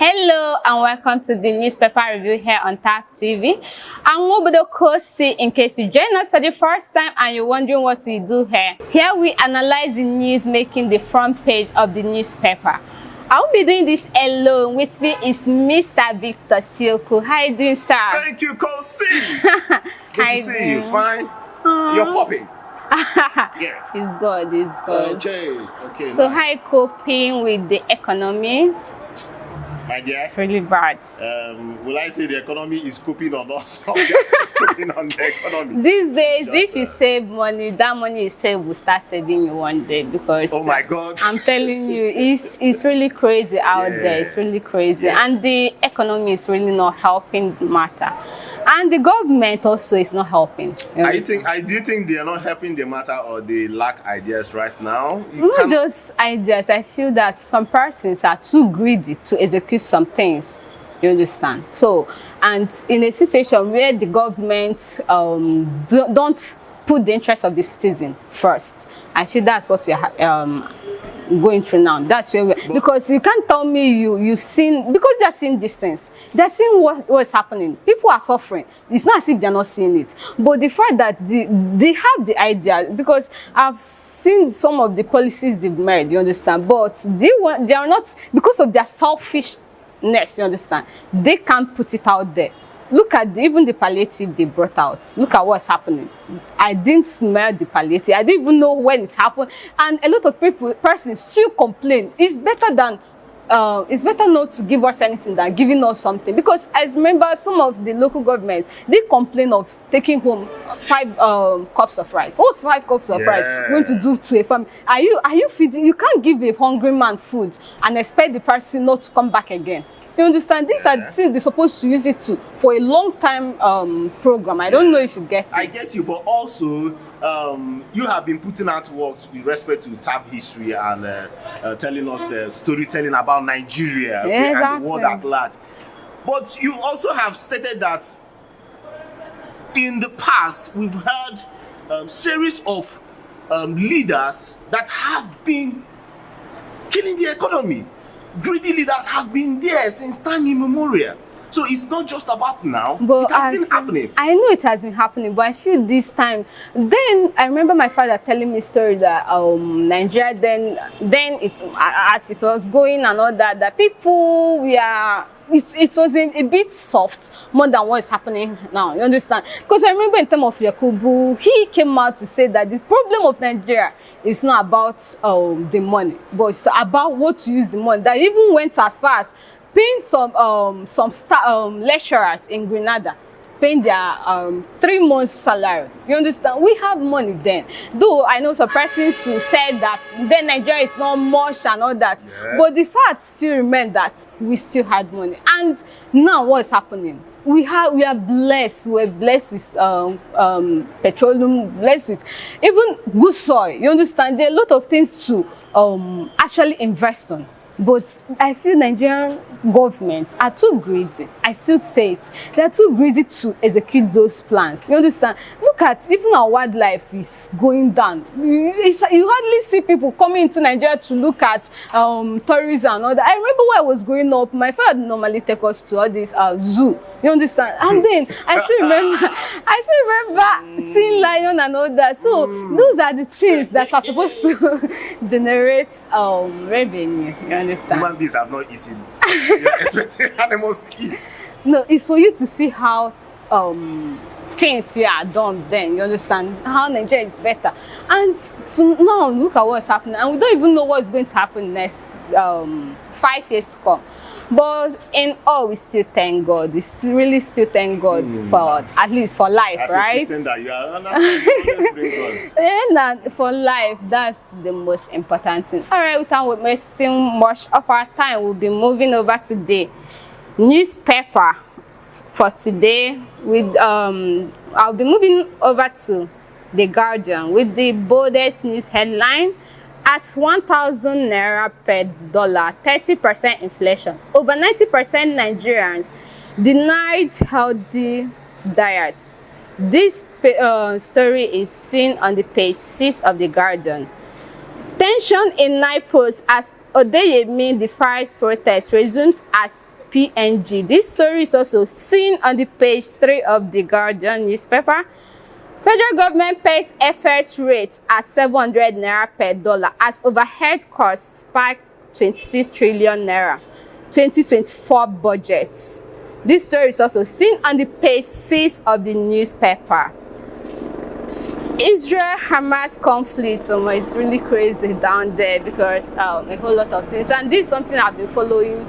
Hello and welcome to the newspaper review here on TAP TV. I'm Mobodo Kosi. In case you join us for the first time and you're wondering what we do here. Here we analyze the news making the front page of the newspaper. I won't be doing this alone. With me is Mr. Victor Sioku. How you doing, sir? Thank you, Kosi. Good to see you. Fine? You're popping. Yeah. It's good, it's good. Okay. So nice. how you coping with the economy? My dear, It's really bad. will I say the economy is coping on us? Or we are coping on the economy? These days, if you save money, that money you save will start saving you one day because Oh my God. I'm telling you, it's really crazy out there. It's really crazy. And the economy is really not helping the matter. And the government also is not helping. Do you think they are not helping the matter or they lack ideas right now? Not just ideas. I feel that some persons are too greedy to execute some things. You understand? So, and in a situation where the government don't put the interest of the citizen first, I feel that's what we are going through now. That's where because you can't tell me you've seen, because they're seeing these things. They're seeing what's happening. People are suffering. It's not as if they're not seeing it. But the fact that they have the idea, because I've seen some of the policies they've made, you understand? But they are not, because of their selfishness, you understand? They can't put it out there. Look at even the palliative they brought out. Look at what's happening. I didn't smell the palliative. I didn't even know when it happened. And a lot of persons still complain. It's better not to give us anything than giving us something. Because I remember some of the local government, they complain of taking home 5 cups of rice. What's 5 cups of rice going to do to a family? Are you feeding? You can't give a hungry man food and expect the person not to come back again. You understand? These are things they're supposed to use it for a long time program. I don't know if you get it. I get you, but also you have been putting out works with respect to TAP history and telling us the storytelling about Nigeria and the world at large. But you also have stated that in the past we've heard series of leaders that have been killing the economy. Greedy leaders have been there since time immemorial. So it's not just about now, but it has been happening. I know it has been happening, but I feel this time. Then I remember my father telling me a story that Nigeria then it, as it was going and all that people it was a bit soft more than what is happening now. You understand? Because I remember in terms of Yakubu, he came out to say that the problem of Nigeria is not about the money, but it's about what to use the money. That even went as far as paying some lecturers in Grenada, paying their 3 months salary. You understand? We have money then. Though I know some persons who said that then Nigeria is not much and all that. But the fact still remains that we still had money. And now what is happening? We are blessed. We're blessed with petroleum, blessed with even good soil. You understand? There are a lot of things to actually invest on. But I feel Nigerian governments are too greedy. I still say it. They are too greedy to execute those plans. You understand? Look at even our wildlife is going down. You hardly see people coming into Nigeria to look at tourism and all that. I remember when I was growing up, my father normally take us to all this zoo. You understand? And then I still remember seeing lion and all that. So those are the things that are supposed to generate revenue. You understand? Human beings have not eaten. You're expecting animals to eat. No, it's for you to see how things are done then. You understand? How Nigeria is better. And now look at what's happening. And we don't even know what's going to happen next 5 years to come. But in all, we still thank God. We really still thank God for, at least for life, right? That you are, and for life, that's the most important thing. All right, without wasting much of our time, we'll be moving over to the newspaper for today. With I'll be moving over to The Guardian with the boldest news headline. At 1,000 naira per dollar, 30% inflation. Over 90% Nigerians denied healthy diet. This story is seen on the page 6 of The Guardian. Tension in Naples as Odeyemi defies protest resumes as PNG. This story is also seen on the page 3 of the Guardian newspaper. Federal government pays FX rate at 700 naira per dollar as overhead costs spike 26 trillion naira. 2024 budget. This story is also seen on the page 6 of the newspaper. Israel-Hamas conflict, it's really crazy down there because a whole lot of things, and this is something I've been following,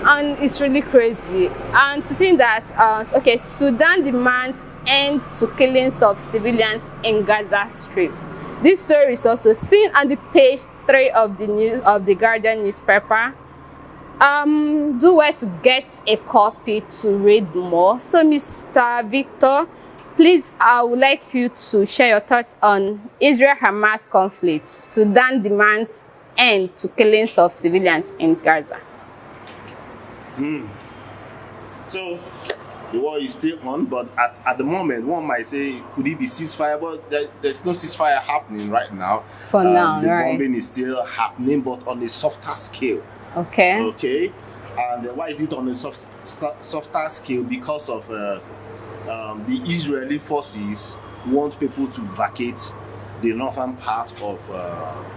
and it's really crazy. And to think that okay, Sudan demands end to killings of civilians in Gaza Strip. This story is also seen on the page 3 of the Guardian newspaper. Do where to get a copy to read more. So, Mr. Victor, please, I would like you to share your thoughts on Israel-Hamas conflict. Sudan demands end to killings of civilians in Gaza. So, the war is still on, but at the moment, one might say, could it be ceasefire? But there's no ceasefire happening right now. For now, the right. bombing is still happening, but on a softer scale. Okay. Okay. And why is it on a softer scale? Because of the Israeli forces want people to vacate the northern part of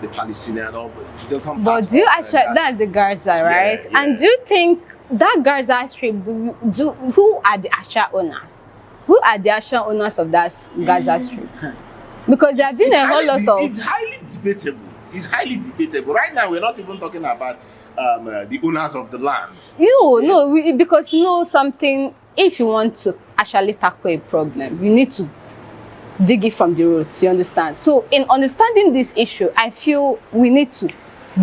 the Palestinian or the northern part. But do you of, actually, that's the Gaza, right? Yeah. And do you think that Gaza Strip, who are the actual owners? Who are the actual owners of that Gaza Strip? Because there have been a whole lot of... It's highly debatable. It's highly debatable. Right now, we're not even talking about the owners of the land. Because you know something, if you want to actually tackle a problem, you need to dig it from the roots, you understand? So in understanding this issue, I feel we need to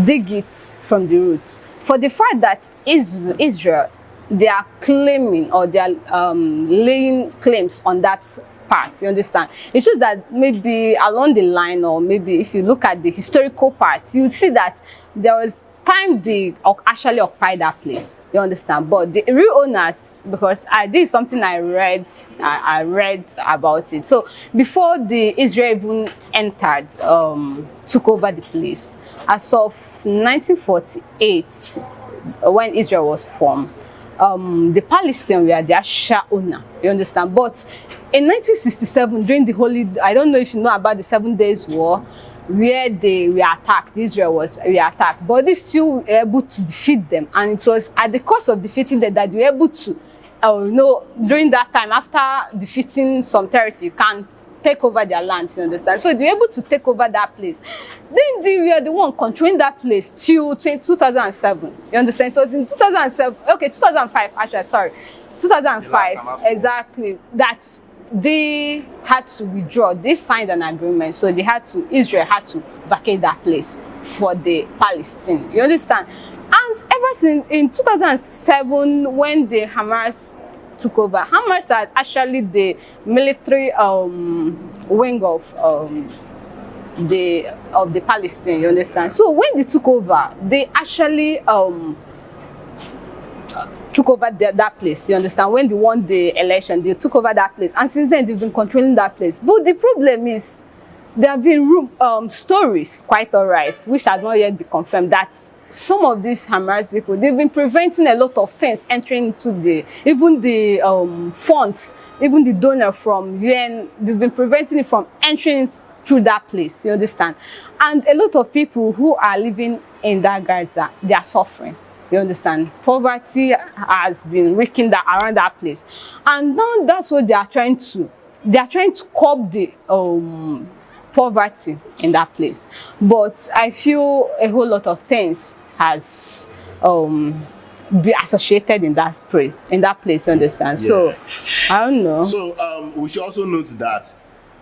dig it from the roots. For the fact that Israel, they are claiming or they are laying claims on that part, you understand? It's just that maybe along the line, or maybe if you look at the historical part, you see that there was time they actually occupied that place, you understand? But the real owners, because this is something I read about it. So before the Israel even entered, took over the place, as of 1948, when Israel was formed, the Palestinians were their share owner, you understand? But in 1967, during the I don't know if you know about the 7 Days War, where they were attacked, Israel was attacked, but they still were able to defeat them, and it was at the cost of defeating them that they were able to, during that time, after defeating some territory, you can take over their lands, you understand? So they were able to take over that place. Then they were the one controlling that place till 2007, you understand? It was in 2007, okay, 2005, actually, sorry, 2005, exactly, that they had to withdraw. They signed an agreement, so Israel had to vacate that place for the Palestinians, you understand? And ever since in 2007, when the Hamas took over, Hamas had actually the military wing of the Palestinians, you understand? So when they took over, they actually took over that place, you understand? When they won the election, they took over that place, and since then they've been controlling that place. But the problem is, there have been stories, quite alright, which has not yet been confirmed, that some of these Hamas people, they've been preventing a lot of things entering into even the funds, even the donor from UN, they've been preventing it from entering through that place, you understand? And a lot of people who are living in that Gaza, they are suffering. You understand? Poverty has been wreaking around that place, and now that's what they are trying to. They are trying to curb the poverty in that place. But I feel a whole lot of things has be associated in that place. You understand? Yeah. So I don't know. So we should also note that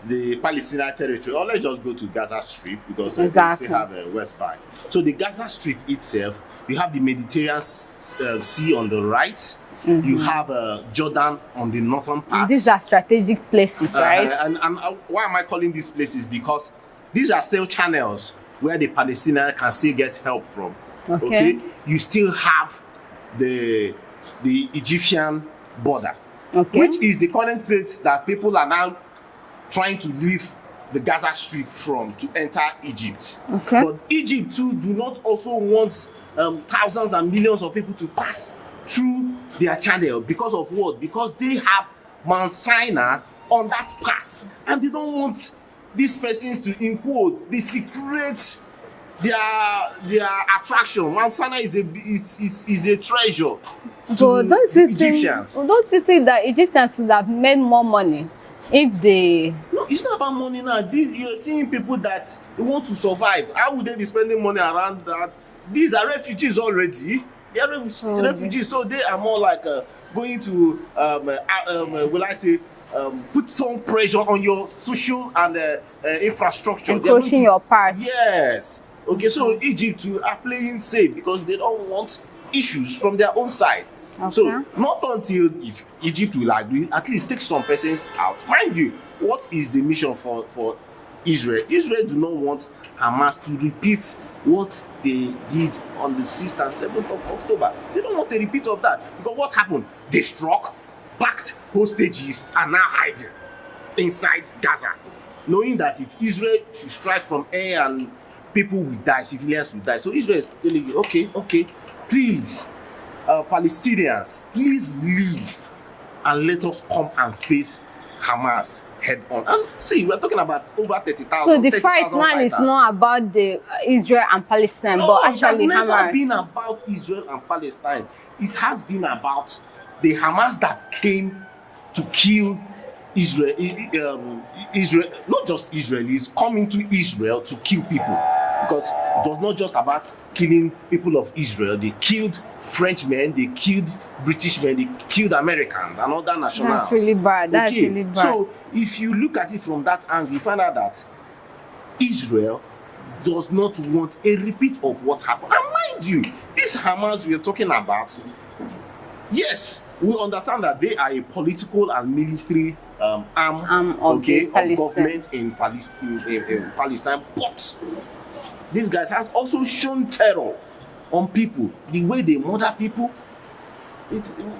the Palestinian territory, or let's just go to Gaza Strip, because exactly. They still have a West Bank. So the Gaza Strip itself, you have the Mediterranean Sea on the right. Mm-hmm. You have Jordan on the northern part. These are strategic places, right? And why am I calling these places? Because these are still channels where the Palestinians can still get help from. Okay? You still have the Egyptian border, which is the current place that people are now trying to leave the Gaza Strip from to enter Egypt. But Egypt too do not also want thousands and millions of people to pass through their channel. Because of what? Because they have Mount Sinai on that part, and they don't want these persons to, in quote, the secret their attraction. Mount Sinai is a treasure to don't the you Egyptians. Don't you think that Egyptians would have made more money if they? No, it's not about money now. You're seeing people that they want to survive. How would they be spending money around that? These are refugees already. They are refugees, so they are more like going to will I say put some pressure on your social and infrastructure. Encroaching your part. Yes. Okay, so Egypt are playing safe because they don't want issues from their own side. Okay. So not until if Egypt will agree, at least take some persons out. Mind you, what is the mission for Israel? Israel do not want Hamas to repeat what they did on the 6th and 7th of October. They don't want a repeat of that. Because what happened? They struck, packed hostages, and now hiding inside Gaza. Knowing that if Israel should strike from air and people will die, civilians will die. So Israel is telling you, okay, please, Palestinians, please leave and let us come and face Hamas head on. And see, we're talking about over 30,000. So the fight now is not about the Israel and Palestine, no, but actually it has never Hamas. been about Israel and Palestine. It has been about the Hamas that came to kill Israel, not just Israelis, coming to Israel to kill people. Because it was not just about killing people of Israel. They killed Frenchmen, they killed British men, they killed Americans and other nationals. That's really bad. That's really bad. So if you look at it from that angle, you find out that Israel does not want a repeat of what happened. And mind you, this Hamas we are talking about, yes, we understand that they are a political and military arm of government in Palestine, but these guys have also shown terror on people, the way they murder people.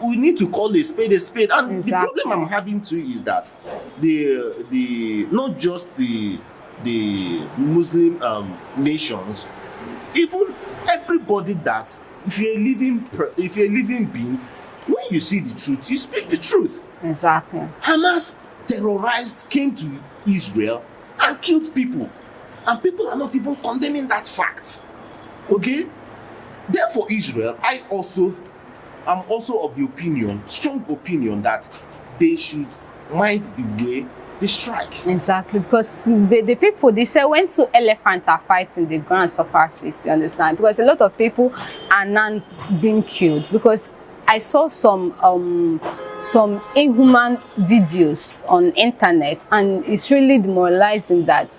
We need to call a spade a spade. And the problem I'm having too is that the not just the Muslim nations, even everybody that if you're a living being, when you see the truth, you speak the truth. Exactly. Hamas came to Israel and killed people. And people are not even condemning that fact. Okay? Therefore, Israel, I'm also of the strong opinion, that they should mind the way they strike. Exactly, because the people, they say when two elephants are fighting, the ground suffers it, you understand? Because a lot of people are now being killed. Because I saw some inhuman videos on internet, and it's really demoralizing that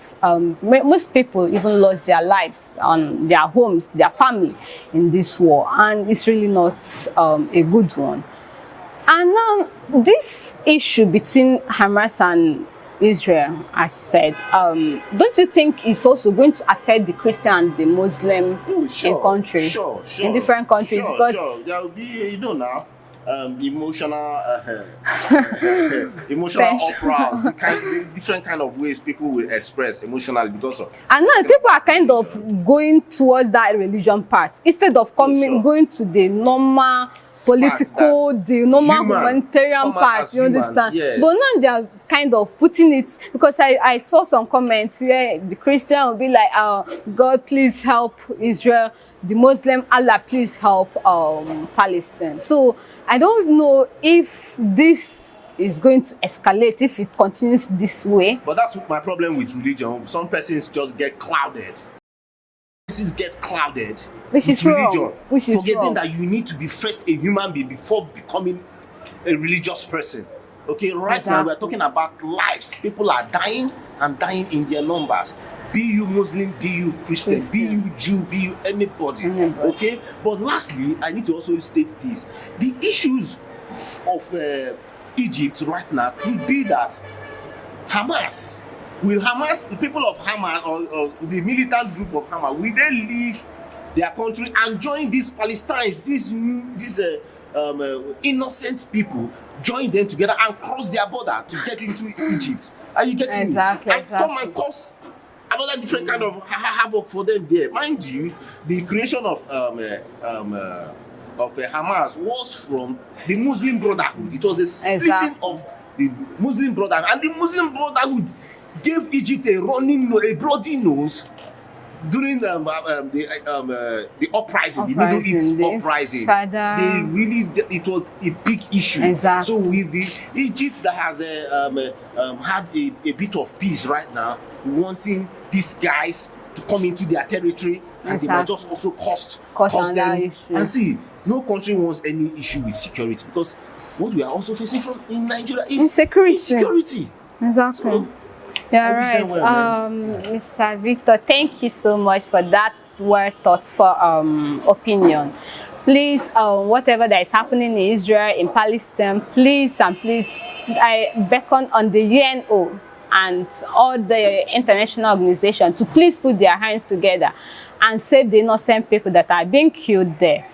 most people even lost their lives, on their homes, their family in this war, and it's really not a good one. And now this issue between Hamas and Israel, as you said, don't you think it's also going to affect the Christian and the Muslim in countries, in different countries? Because there will be, now, emotional operas, the different kind of ways people will express emotionally because of. And now people are kind of going towards that religion part instead of going to the normal political, the normal humanitarian part, you understand? Yes. But now they are kind of putting it, because I saw some comments where the Christian will be like, God, please help Israel. The Muslim, Allah, please help Palestine. So I don't know if this is going to escalate, if it continues this way. But that's my problem with religion. Some persons just get clouded. Which is religion, forgetting that you need to be first a human being before becoming a religious person. Okay, right now we're talking about lives. People are dying and dying in their numbers. Be you Muslim, be you Christian, be you Jew, be you anybody. Okay, but lastly, I need to also state this: the issues of Egypt right now will be that the people of Hamas, or the militant group of Hamas, will they leave their country and join these Palestinians, these innocent people, join them together and cross their border to get into Egypt? Are you getting me? And come and cause another different kind of havoc for them there. Mind you, the creation of Hamas was from the Muslim Brotherhood. It was a splitting Exactly. of the Muslim Brotherhood, and the Muslim Brotherhood gave Egypt a bloody nose during the uprising, the Middle East uprising. They really, it was a big issue. Exactly. So with the Egypt that has had a bit of peace right now, wanting these guys to come into their territory, and they might just also cause them. Issue. And see, no country wants any issue with security, because what we are also facing from in Nigeria is insecurity. Exactly. So, you're right. Mr. Victor, thank you so much for that well thought for opinion. Please, whatever that is happening in Israel, in Palestine, please I beckon on the UNO and all the international organizations to please put their hands together and save the innocent people that are being killed there.